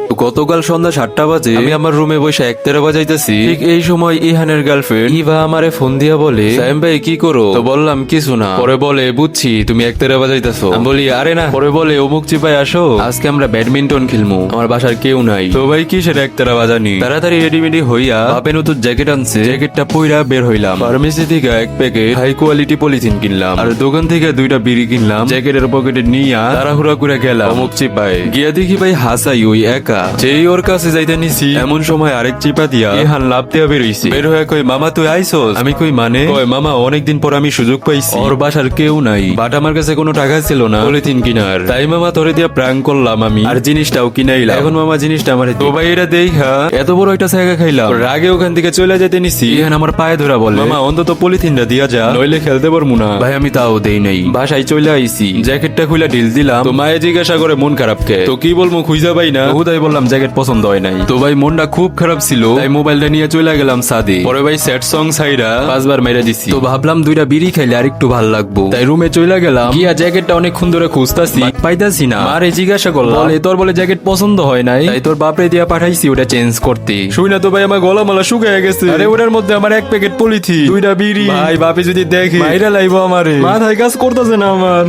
গতকাল সন্ধ্যা 7টা বাজে আমি আমার রুমে বসে একতারা বাজাইতেছি। ঠিক এই সময় ইহানের গার্লফ্রেন্ড ইভা আমারে ফোন দিয়া বলে, সাইম ভাই কি করো? তো বললাম কিছু না। পরে বলে, বুঝছি তুমি একতারা বাজাইতেছো। আমি বলি আরে না। পরে বলে, অমুক চিপাই আসো, আজকে আমরা ব্যাডমিন্টন খেলবো, আমার বাসার কেউ নাই। তো ভাই কি সেটা একতারা বাজানি। তাড়াতাড়ি রেডিমেডি হইয়া বাপে নতুন জ্যাকেট আনছে, জ্যাকেটটা পইরা বের হইলাম। ফার্মেসি থেকে এক প্যাকেট হাই কোয়ালিটি পলিথিন কিনলাম, আর দোকান থেকে 2টা বিড়ি কিনলাম। জ্যাকেটের পকেটে নিয়া তাড়াহুড়া করে গেলাম অমুক চিপায়। গিয়া দেখি ভাই হাসাই ওই একা। যেই ওর কাছে যাইতে নিছি এমন সময় আরেক চিপা দিয়া ইহান লাভ দেয়া বেরোইছে। বের হয়ে কই, মামা তুই আইসোস? আমি কই মানে? কয় মামা অনেকদিন পর আমি সুযোগ পাইছি, ওর বাসার কেউ নাই, বাট আমার কাছে কোনো টাকা ছিল না পলিথিন কিনার, তাই মামা তোরে দিয়া প্র্যাঙ্ক করলাম আমি, আর জিনিসটাও কিনাইলাম। এখন মামা জিনিসটা আমার তো ভাই এটা দেখা এত বড় একটা জায়গা খাইলাম, রাগে ওখান থেকে চলে যেতে নিছি। ইহান আমার পায়ে ধরা বলে, মামা অন্তত পলিথিনটা দিয়া যা, নইলে খেলতে পারবো না। ভাই আমি তাও দেই নাই, বাসায় চলে আইছি, জ্যাকেটটা খুলে ঢিল দিলাম। তো মায়ে জিজ্ঞাসা করে মন খারাপ কে? তো কি বলবো খুঁজা পাই না, হুদাই বললাম জ্যাকেট পছন্দ হয় নাই। তো ভাই মনটা খুব খারাপ ছিল, তাই মোবাইলটা নিয়ে চলে গেলাম সাদে। পরে ভাই স্যাড সং সাইরা 5 বার মেরে দিছি। তো ভাবলাম 2টা বিড়ি খাইলে আর একটু ভাল লাগবো, তাই রুমে চলে গেলাম। গিয়া জ্যাকেটটা অনেকক্ষণ ধরে খুঁজতাছি, পাইতাছি না। মারে জিজ্ঞাসা করলাম, বলে তোর বলে জ্যাকেট পছন্দ হয় নাই, তাই তোর বাপরে দিয়া পাঠাইছি ওটা চেঞ্জ করতে। শুই না তো ভাই আমার গলা মালা শুকিয়ে গেছে। আরে ওটার মধ্যে আমার এক প্যাকেট পলিথিন, 2টা বিড়ি। ভাই বাপে যদি দেখে মাইরা লাইবো আমারে, মাথায় কাজ করতেছে না আমার।